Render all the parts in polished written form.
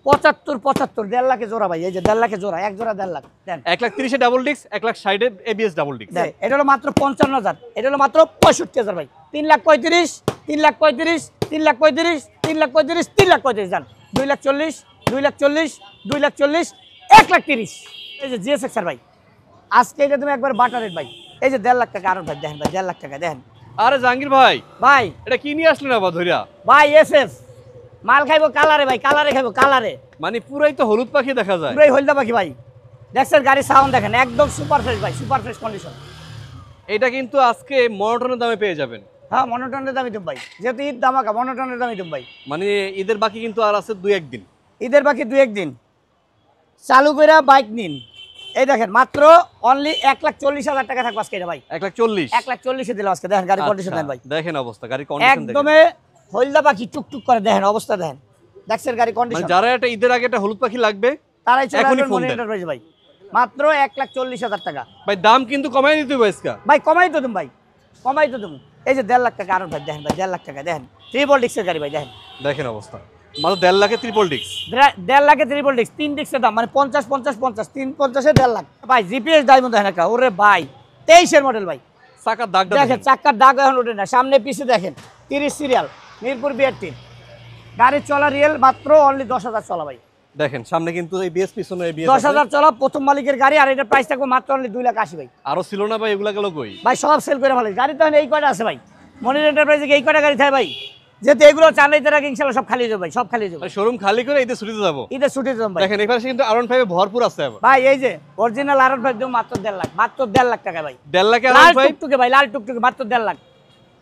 75 75 1.5 লাখে জোড়া ভাই, এই যে 1.5 লাখে জোড়া, এক জোড়া 1.5 লাখ দেন। 1,30,000 double disc, 1,60,000 ABS double disk. এটা হলো মাত্র 55,000, এটা হলো মাত্র 65,000 ভাই। 3,35,000, 3,35,000, 3,35,000, 3,35,000, 3,35,000 যান। 2,40,000, 2,40,000, 2,40,000, 1,30,000। এই যে জিএসএক্সআর ভাই, আজকে এটা তুমি একবার বাটার রেট ভাই, এই যে 1.5 লাখ টাকা। আরো ভাই দেখেন ভাই, 1.5 লাখ টাকা দেখেন। আরে জাহাঙ্গীর ভাই, ভাই এটা কি নিয়ে আসলেন আবার ধইরা? ভাই এসএফ মাল খাইবো কালারে ভাই, কালারে খাইবো কালারে। মানে পুরাই তো হলুদ পাখি দেখা যায়। পুরাই হলদা পাখি ভাই। দেখছেন গাড়ির সাউন্ড দেখেন, একদম সুপার ফ্রেশ ভাই, সুপার ফ্রেশ কন্ডিশন। এটা কিন্তু আজকে মনোটনের দামে পেয়ে যাবেন। হ্যাঁ মনোটনের দামই দেব ভাই, যেহেতু ঈদ দামাকা মনোটনের দামই দেব ভাই। মানে ঈদের বাকি কিন্তু আর আছে 2-1 দিন। ঈদের বাকি 2-1 দিন চালু করে বাইক নিন। এই দেখেন মাত্র অনলি 1,40,000 টাকা থাকবে আজকে এটা ভাই। 1,40,000 1,40,000 দিলাম আজকে। দেখেন গাড়ির কন্ডিশন দেখেন ভাই, দেখেন অবস্থা, গাড়ির কন্ডিশন দেখেন একদমে হলদা পাখি টুকটুক করে দেখেন অবস্থা দেখেন। দেখছেন গাড়ি মানে কন্ডিশন। যারা এটা ঈদের আগে একটা হলুদ পাখি লাগবে তারাই চলে এখনই আসবেন ফোন মনি দেন। এন্টারপ্রাইজ ভাই, মাত্র 1,40,000 টাকা ভাই। দাম কিন্তু কমাই দিতে হবে আজকে ভাই, কমাই তো তুমি ভাই, কমাই তো তুমি। এই যে 1.5 লাখ টাকা আরো ভাই দেখেন ভাই, 1.5 লাখ টাকা দেখেন। ট্রিপল ডিক্সের গাড়ি ভাই দেখেন, দেখেন অবস্থা। মাত্র 1.5 লাখে ট্রিপল ডিস্ক। 1.5 লাখে ট্রিপল ডিক্স, 3 ডিক্সের দাম মানে 50 50 50, 350 1.5 লাখ ভাই। জিপিএস ডায়মন্ড দেখেন একটা, ওরে ভাই 23 মডেল ভাই। চাকার দাগটা দেখেন চাক্কার দাগ এখন ওঠে না, সামনে পিছে দেখেন 30 সিরিয়াল, মিরপুর বিআরটি। গাড়ি চলা রিয়েল মাত্র অনলি 10,000 চলা ভাই। দেখেন সামনে কিন্তু এবিএস, পিছনে এবিএস 10,000 চলা, প্রথম মালিকের গাড়ি। আর এটা প্রাইস থাকবে মাত্র অনলি 2,80,000 ভাই। আরো ছিল না ভাই, এগুলা গেল কই? ভাই সব সেল করে ভালো গাড়ি তো এই কয়টা আছে ভাই, মনির এন্টারপ্রাইজে এই কয়টা গাড়ি থাকে ভাই, যেহেতু এগুলো চালাইতে রাখি ইনশাআল্লাহ সব খালি হয়ে যাবে ভাই, সব খালি হয়ে যাবে। শোরুম খালি করে ঈদের ছুটিতে যাবো। ঈদের ছুটি যাবো ভাই। দেখেন এখানে কিন্তু R15 ভরপুর আছে আবার ভাই। এই যে অরিজিনাল R15 দেব মাত্র 1.5 লাখ, মাত্র 1.5 লাখ টাকা ভাই। 1.5 লাখে লাল R15 টুকটুকে ভাই, লাল টুকটুকে মাত্র 1.5 লাখ,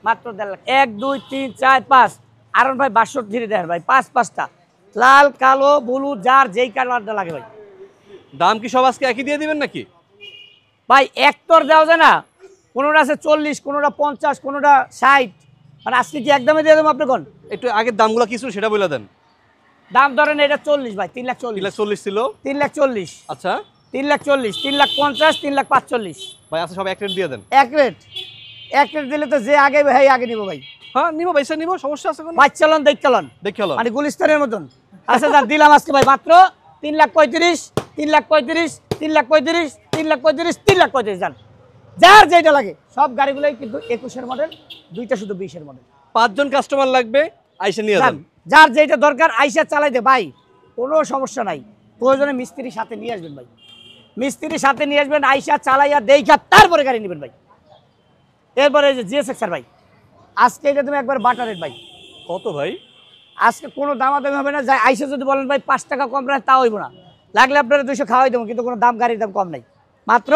মাত্র 1.5 লাখ। 1 2 3 4 5 R15 62 ধীরে দেখেন ভাই, 5টা লাল কালো ব্লু, যার যেই কালারটা লাগে ভাই। দাম কি সব আজকে একই দিয়ে দিবেন নাকি ভাই? এক তোর দেওয়া যায় না, কোনোটা আছে 40, কোনোটা 50, কোনোটা 60, মানে আজকে কি একদমই দিয়ে দেবো আপনি কোন? একটু আগের দামগুলো কিছু সেটা বলে দেন। দাম ধরেন এটা 40 ভাই, 3,40,000। 3,40,000 ছিল। 3,40,000, আচ্ছা 3,40,000, 3,50,000, 3,45,000 ভাই। আচ্ছা সব এক রেট দিয়ে দেন। এক রেট। এক রেট দিলে তো যে আগে ভাই আগে নিবো ভাই। হ্যাঁ নিবো ভাই, নিবো, সমস্যা আছে কোনো? বাইক চালান দেখ চালান, দেখে হলো মানে গুলিস্তানের মতন। আচ্ছা যান দিলাম আজকে ভাই মাত্র 3,35,000, 3,35,000, 3,35,000, 3,35,000, 3,35,000 যান। যার যেটা লাগে সব গাড়িগুলোই কিন্তু 21-এর মডেল, দুইটা শুধু 20-এর মডেল। 5 জন কাস্টমার লাগবে, আইসা নিয়ে যান। যার যেটা দরকার আইসা চালাইতে ভাই, কোনো সমস্যা নাই। প্রয়োজনে মিস্ত্রির সাথে নিয়ে আসবেন ভাই, মিস্ত্রির সাথে নিয়ে আসবেন, আইসা চালাইয়া দেখা তারপরে গাড়ি নেবেন ভাই। এরপরে এই যে জিএসএক্সআর ভাই, আজকে এটা তুমি একবার বাটার রেট ভাই। কত ভাই? আজকে কোনো দামাদামি হবে না, যাই আইসা যদি বলেন ভাই 5 টাকা কম রাখে তা হইব না, লাগলে আপনারা 200 খাওয়াই দেবো, কিন্তু কোনো দাম গাড়ির দাম কম নাই। মাত্র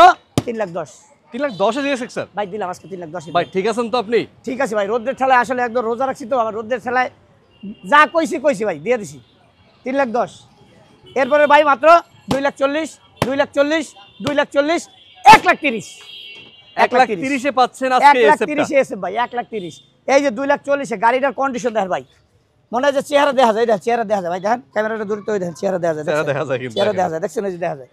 3,10,000 3,10,000 দিয়েছে স্যার ভাই, দিলাম আজকে 3,10,000 ভাই। ঠিক আছেন তো আপনি? ঠিক আছে ভাই, রোদ্রের ঠেলায় আসলে একদম রোজা রাখছি তো, আবার রোদ্রের ঠেলায় যা কইছি ভাই দিয়ে দিছি 3,10,000। এরপরে ভাই মাত্র 2,40,000, 2,40,000, 2,40,000, 1,30,000, 1,30,000 পাচ্ছেন আজকে এসএফ 1,30,000 এসে ভাই, 1,30,000। এই যে 2,40,000 গাড়িটার কন্ডিশন দেখেন ভাই, মনে হয় যে চেহারা দেখা যায়, এটা চেহারা দেখা যায় ভাই। দেখেন ক্যামেরাটা দূরত্ব দেখেন, চেহারা দেখা যায়, চেহারা দেখা যায় কিন্তু, চেহারা দেখা যায়, দেখছেন এই যে দেখা যায়।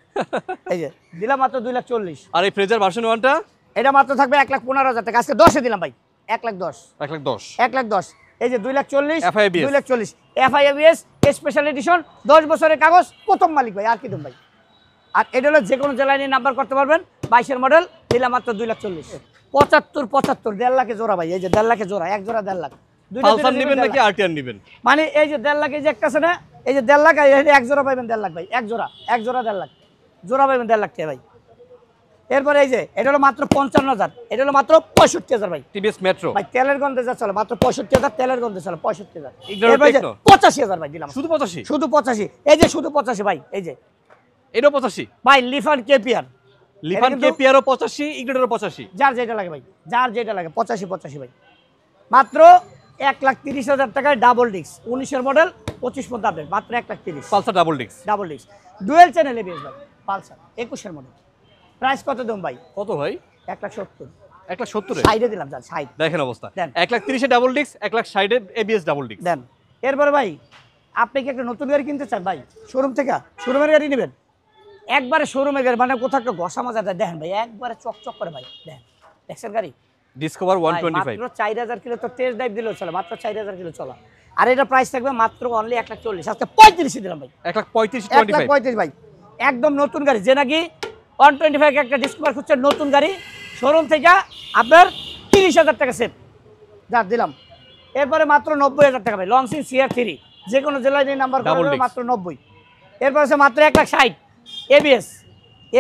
এই যে দিলাম মাত্র 2,40,000। আর এই ফ্রেজার ভার্সন 1টা এটা মাত্র থাকবে 1,15,000 টাকা, আজকে 10-এ দিলাম ভাই, 1,10,000, 1,10,000। 1,10,000। এই যে 2,40,000, FIABS 2,40,000 FIABS স্পেশাল এডিশন, 10 বছরের কাগজ, প্রথম মালিক ভাই, আর কি দেব ভাই। আর এটা হলো যে কোনো জেলায় নিয়ে নাম্বার করতে পারবেন, 22-এর মডেল, দিলাম মাত্র 2,40,000। 75 75 1.5 লাখে জোড়া ভাই, এই যে 1.5 লাখে জোড়া, এক জোড়া 1.5 লাখ। পালসার নেবেন নাকি আরটিআর নেবেন? মানে এই যে 1.5 লাখ, এই যে একটা আছে না, এই যে 1.5 লাখ, এক জোড়া পাইবেন 1.5 লাখ ভাই, এক জোড়া 1.5 লাখ জোড়া পাইবেন 1.5 লাখ টাকা ভাই। এরপরে এই যে এটা হলো মাত্র 55,000, এটা হলো মাত্র 65,000 ভাই। টিভিএস মেট্রো ভাই তেলের গন্ধে যা চলে মাত্র 65,000, তেলের গন্ধে চলে 65,000। ইগনোর টেকনো 85,000 ভাই দিলাম, শুধু 85, শুধু 85। এই যে শুধু 85 ভাই, এই যে এটাও 85 ভাই। লিফান কেপিআর, লিফান কেপিআরও 85, ইগনোরও 85। যার যেটা লাগে ভাই, যার যেটা লাগে 85 ভাই। মাত্র 1,30,000 টাকায় ডাবল ডিস্ক, 19-এর মডেল, 25 পর্যন্ত আপডেট, মাত্র 1,30,000। Pulsar double disc, double disc dual channel ABS ভাই, পালসার 21-এর মডেল। প্রাইস কত দেব ভাই? কত ভাই? 1,70,000। 1,70,000 সাইডে দিলাম, যান সাইড দেখেন অবস্থা। দেন। 1,30,000 double disc, 1,60,000 ABS double disc দেন। এরপরে ভাই আপনি কি একটা নতুন গাড়ি কিনতে চান ভাই, শোরুম থেকে, শোরুমের গাড়ি নেবেন, একবারে শোরুমের গাড়ি, মানে কোথাও একটা ঘষা মাজা দেয়, দেখেন ভাই একবারে চকচক করে ভাই, দেখেন দেখছেন গাড়ি ডিসকভার 125 মাত্র 4,000 কিলো তো টেস্ট ড্রাইভ দিলেও চলে, মাত্র 4,000 কিলো চলা। আর এটা প্রাইস থাকবে মাত্র অনলি 1,40,000, আজকে 35 দিলাম ভাই। 1,35,000 1,35,000 ভাই, একদম নতুন গাড়ি, যে নাকি 125 একটা ডিসকভার খুঁজছে নতুন গাড়ি শোরুম থেকে আপনার 30,000 টাকা সেভ যা দিলাম। এরপরে মাত্র 90,000 টাকা ভাই, লংসিন CR3, যে কোনো জেলায় নিয়ে নাম্বার Double করে disc। মাত্র 90। এরপর আছে মাত্র 1,60,000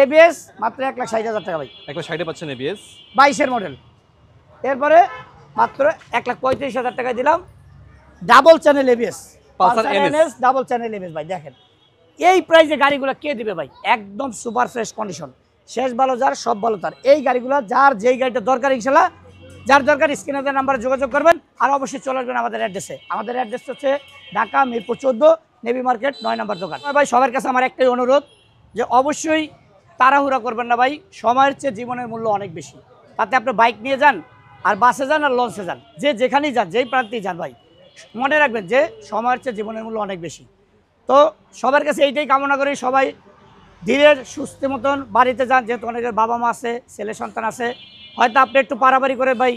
ABS মাত্র 1,60,000 টাকা ভাই, 1,60,000 পাচ্ছেন ABS। 22-এর মডেল। এরপরে মাত্র 1,35,000 টাকায় দিলাম double channel ABS, Pulsar NS double channel ABS ভাই। দেখেন এই প্রাইসে গাড়িগুলো কে দিবে ভাই, একদম সুপার ফ্রেশ কন্ডিশন, শেষ ভালো যার সব ভালো তার। এই গাড়িগুলো যার যেই গাড়িটা দরকার ইনশাল্লাহ, যার দরকার স্ক্রিনে নাম্বারে যোগাযোগ করবেন। আর অবশ্যই চলে আসবেন আমাদের অ্যাড্রেসে। আমাদের অ্যাড্রেস হচ্ছে ঢাকা মিরপুর 14 নেভি মার্কেট 9 নম্বর দোকান। ভাই সবার কাছে আমার একটাই অনুরোধ যে অবশ্যই তাড়াহুড়া করবেন না ভাই, সময়ের চেয়ে জীবনের মূল্য অনেক বেশি। তাতে আপনি বাইক নিয়ে যান আর বাসে যান আর লঞ্চে যান, যে যেখানেই যান, যেই প্রান্তেই যান ভাই, মনে রাখবেন যে সময়ের চেয়ে জীবনের মূল্য অনেক বেশি। তো সবার কাছে এইটাই কামনা করি, সবাই ধীরে সুস্থ মতন বাড়িতে যান, যেহেতু অনেকের বাবা মা আছে, ছেলে সন্তান আছে, হয়তো আপনি একটু পারাপারি করে ভাই,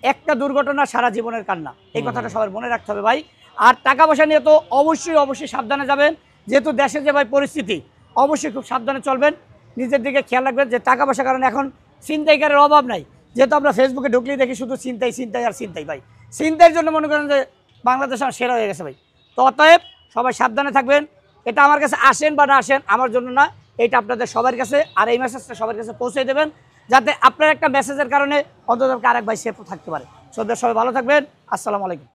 একটা দুর্ঘটনা সারা জীবনের কান্না, এই কথাটা সবার মনে রাখতে হবে ভাই। আর টাকা পয়সা নিয়ে তো অবশ্যই সাবধানে যাবেন, যেহেতু দেশের যে ভাই পরিস্থিতি, অবশ্যই খুব সাবধানে চলবেন, নিজের দিকে খেয়াল রাখবেন। যে টাকা পয়সার কারণে এখন ছিনতাইকারের অভাব নাই, যেহেতু আমরা ফেসবুকে ঢুকলেই দেখি শুধু ছিনতাই ভাই, ছিনতাইয়ের জন্য মনে করেন যে বাংলাদেশ আমার সেরা হয়ে গেছে ভাই। তো অতএব সবাই সাবধানে থাকবেন। এটা আমার কাছে আসেন বা না আসেন আমার জন্য না, এটা আপনাদের সবার কাছে। আর এই মেসেজটা সবার কাছে পৌঁছে দেবেন, যাতে আপনার একটা মেসেজের কারণে অন্তত আরেক ভাই সেফ থাকতে পারে। সবাই ভালো থাকবেন, আসসালামু আলাইকুম।